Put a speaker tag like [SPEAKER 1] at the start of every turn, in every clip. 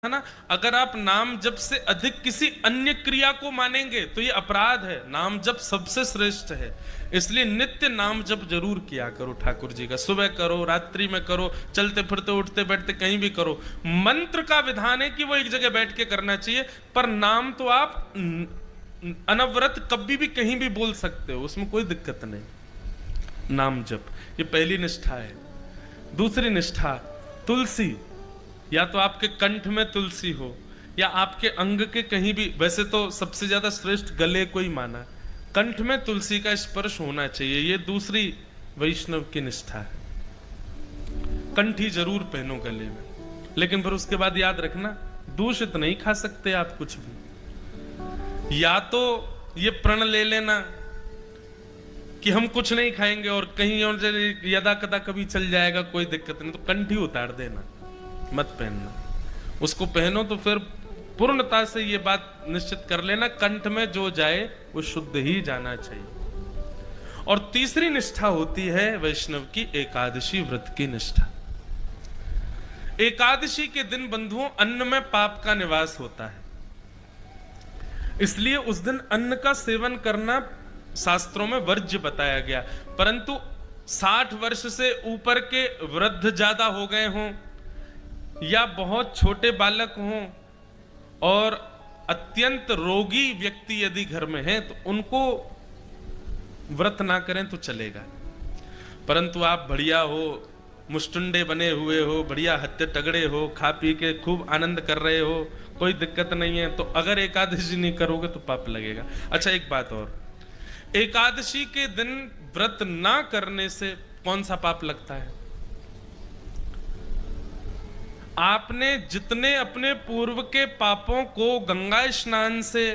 [SPEAKER 1] है ना। अगर आप नाम जप से अधिक किसी अन्य क्रिया को मानेंगे तो ये अपराध है। नाम जप सबसे श्रेष्ठ है, इसलिए नित्य नाम जप जरूर किया करो ठाकुर जी का। सुबह करो, रात्रि में करो, चलते फिरते उठते बैठते कहीं भी करो। मंत्र का विधान है कि वो एक जगह बैठ के करना चाहिए, पर नाम तो आप अनवरत कभी भी कहीं भी बोल सकते हो, उसमें कोई दिक्कत नहीं। नाम जप ये पहली निष्ठा है। दूसरी निष्ठा, तुलसी। या तो आपके कंठ में तुलसी हो या आपके अंग के कहीं भी, वैसे तो सबसे ज्यादा श्रेष्ठ गले को ही माना, कंठ में तुलसी का स्पर्श होना चाहिए। ये दूसरी वैष्णव की निष्ठा है। कंठी जरूर पहनो गले में, लेकिन फिर उसके बाद याद रखना दूषित नहीं खा सकते आप कुछ भी। या तो ये प्रण ले लेना कि हम कुछ नहीं खाएंगे और कहीं और यदा कदा कभी चल जाएगा, कोई दिक्कत नहीं, तो कंठी उतार देना, मत पहनना। उसको पहनो तो फिर पूर्णता से ये बात निश्चित कर लेना, कंठ में जो जाए वो शुद्ध ही जाना चाहिए। और तीसरी निष्ठा होती है वैष्णव की एकादशी व्रत की निष्ठा। एकादशी के दिन बंधुओं अन्न में पाप का निवास होता है, इसलिए उस दिन अन्न का सेवन करना शास्त्रों में वर्ज्य बताया गया। परंतु 60 वर्ष से ऊपर के वृद्ध ज्यादा हो गए हों या बहुत छोटे बालक हों और अत्यंत रोगी व्यक्ति यदि घर में हैं तो उनको व्रत ना करें तो चलेगा। परंतु आप बढ़िया हो, मुष्टुंडे बने हुए हो, बढ़िया हत्ते तगड़े हो, खा पी के खूब आनंद कर रहे हो, कोई दिक्कत नहीं है, तो अगर एकादशी नहीं करोगे तो पाप लगेगा। अच्छा, एक बात और, एकादशी के दिन व्रत ना करने से कौन सा पाप लगता है? आपने जितने अपने पूर्व के पापों को गंगा स्नान से,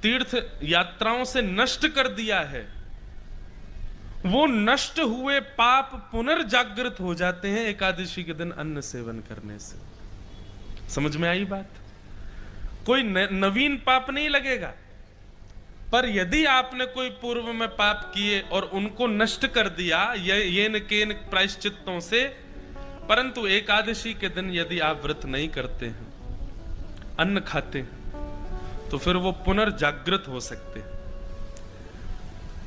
[SPEAKER 1] तीर्थ यात्राओं से नष्ट कर दिया है, वो नष्ट हुए पाप पुनर्जागृत हो जाते हैं एकादशी के दिन अन्न सेवन करने से। समझ में आई बात? कोई नवीन पाप नहीं लगेगा, पर यदि आपने कोई पूर्व में पाप किए और उनको नष्ट कर दिया ये न केन प्रायश्चित्तों से, परंतु एकादशी के दिन यदि आप व्रत नहीं करते हैं, अन्न खाते हैं, तो फिर वो पुनर्जागृत हो सकते हैं।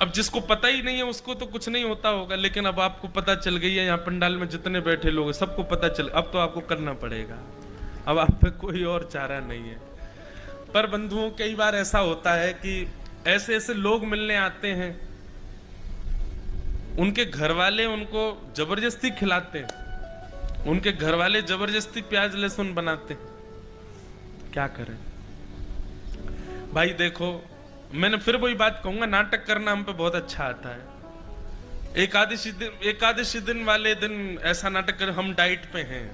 [SPEAKER 1] अब जिसको पता ही नहीं है उसको तो कुछ नहीं होता होगा, लेकिन अब आपको पता चल गई है, यहाँ पंडाल में जितने बैठे लोग सबको पता चल, अब तो आपको करना पड़ेगा, अब आप पे कोई और चारा नहीं है। पर बंधुओं कई बार ऐसा होता है कि ऐसे ऐसे लोग मिलने आते हैं, उनके घर वाले उनको जबरदस्ती खिलाते हैं, उनके घर वाले जबरदस्ती प्याज लहसुन बनाते हैं, क्या करें भाई? देखो, मैंने फिर वही बात कहूंगा, नाटक करना हम पे बहुत अच्छा आता है। एकादशी दिन वाले दिन ऐसा नाटक कर, हम डाइट पे हैं,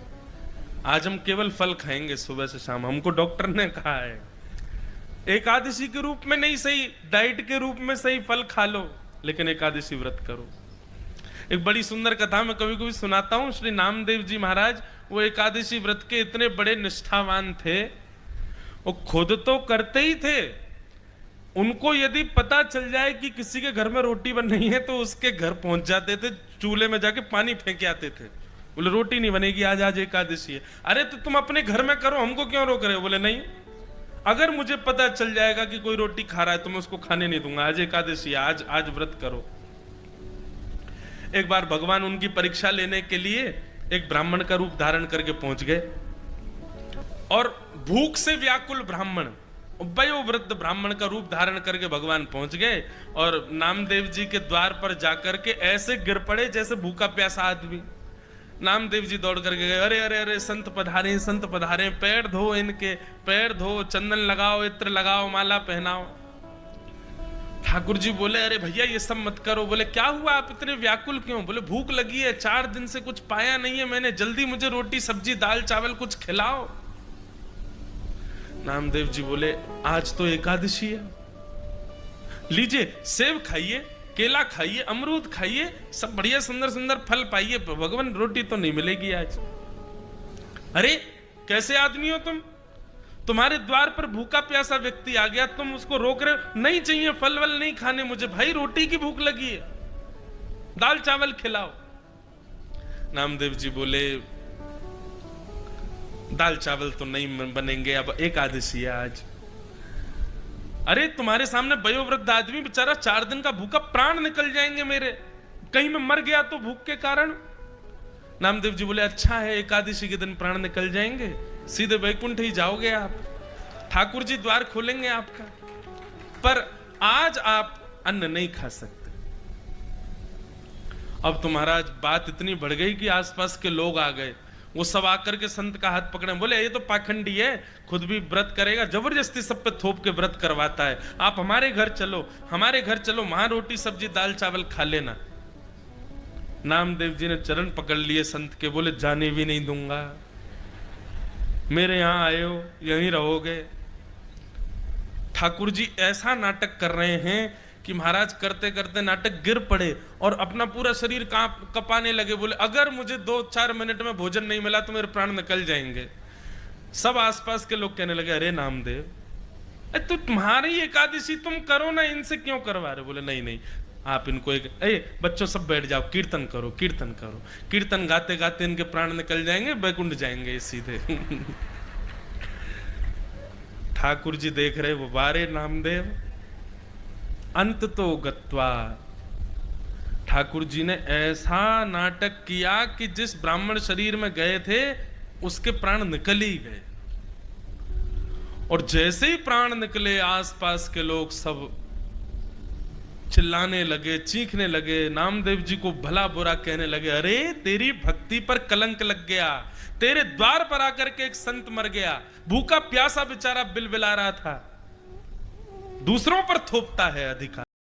[SPEAKER 1] आज हम केवल फल खाएंगे सुबह से शाम, हमको डॉक्टर ने कहा है। एकादशी के रूप में नहीं सही, डाइट के रूप में सही फल खा लो, लेकिन एकादशी व्रत करो। एक बड़ी सुंदर कथा मैं कभी कभी सुनाता हूं। श्री नामदेव जी महाराज, वो एकादशी व्रत के इतने बड़े निष्ठावान थे, वो खुद तो करते ही थे, उनको यदि पता चल जाए कि किसी के घर में रोटी बन रही है तो उसके घर पहुंच जाते थे, चूल्हे में जाके पानी फेंक आते थे। बोले रोटी नहीं बनेगी आज, आज एकादशी है। अरे तो तुम अपने घर में करो, हमको क्यों रोक रहे हो? बोले नहीं, अगर मुझे पता चल जाएगा कि कोई रोटी खा रहा है तो मैं उसको खाने नहीं दूंगा, आज एकादशी है, आज आज व्रत करो। एक बार भगवान उनकी परीक्षा लेने के लिए एक ब्राह्मण का रूप धारण करके पहुंच गए, और भूख से व्याकुल ब्राह्मण, वयोवृद्ध ब्राह्मण का रूप धारण करके भगवान पहुंच गए, और नामदेव जी के द्वार पर जाकर के ऐसे गिर पड़े जैसे भूखा प्यासा आदमी। नामदेव जी दौड़ करके गए, अरे अरे अरे संत पधारे, संत पधारे, पैर धो इनके, पैर धो, चंदन लगाओ, इत्र लगाओ, माला पहनाओ। ठाकुर जी बोले, अरे भैया ये सब मत करो। बोले क्या हुआ, आप इतने व्याकुल क्यों? बोले भूख लगी है, 4 दिन से कुछ पाया नहीं है मैंने, जल्दी मुझे रोटी सब्जी दाल चावल कुछ खिलाओ। नामदेव जी बोले, आज तो एकादशी है, लीजिए सेब खाइए, केला खाइए, अमरूद खाइए, सब बढ़िया सुंदर सुंदर फल पाइए, भगवान रोटी तो नहीं मिलेगी आज। अरे कैसे आदमी हो तुम, तुम्हारे द्वार पर भूखा प्यासा व्यक्ति आ गया, तुम उसको रोक रहे हो? नहीं चाहिए फल वल नहीं खाने मुझे, भाई रोटी की भूख लगी है, दाल चावल खिलाओ। नामदेव जी बोले, दाल चावल तो नहीं बनेंगे, अब एकादशी है आज। अरे तुम्हारे सामने वयोवृद्ध आदमी बेचारा 4 दिन का भूखा, प्राण निकल जाएंगे मेरे, कहीं मैं मर गया तो भूख के कारण। नामदेव जी बोले अच्छा है, एकादशी के दिन प्राण निकल जाएंगे, सीधे वैकुंठ ही जाओगे आप, ठाकुर जी द्वार खोलेंगे आपका। पर आज आप अन्न नहीं खा सकते। अब तो महाराज बात इतनी बढ़ गई कि आसपास के लोग आ गए, वो सब आकर के संत का हाथ पकड़े, बोले ये तो पाखंडी है, खुद भी व्रत करेगा, जबरदस्ती सब पे थोप के व्रत करवाता है, आप हमारे घर चलो, हमारे घर चलो, वहां रोटी सब्जी दाल चावल खा लेना। नामदेव जी ने चरण पकड़ लिए संत के, बोले जाने भी नहीं दूंगा, मेरे यहां आए हो यहीं रहोगे। ठाकुर जी ऐसा नाटक कर रहे हैं कि महाराज करते करते नाटक गिर पड़े और अपना पूरा शरीर कपाने लगे। बोले अगर मुझे 2-4 मिनट में भोजन नहीं मिला तो मेरे प्राण निकल जाएंगे। सब आसपास के लोग कहने लगे अरे नामदेव, तो तुम्हारी एकादशी तुम करो ना, इनसे क्यों करवा रहे? बोले नहीं नहीं, आप इनको बच्चों सब बैठ जाओ, कीर्तन करो कीर्तन करो। कीर्तन गाते गाते इनके प्राण निकल जाएंगे, बैकुंठ जाएंगे सीधे। ठाकुर जी देख रहे, वो बारे नामदेव अंत तो गत्वा। ठाकुर जी ने ऐसा नाटक किया कि जिस ब्राह्मण शरीर में गए थे उसके प्राण निकल ही गए। और जैसे ही प्राण निकले आसपास के लोग सब चिल्लाने लगे, चीखने लगे, नामदेव जी को भला बुरा कहने लगे, अरे तेरी भक्ति पर कलंक लग गया, तेरे द्वार पर आकर के एक संत मर गया, भूखा प्यासा बेचारा बिलबिला रहा था, दूसरों पर थोपता है अधिकार।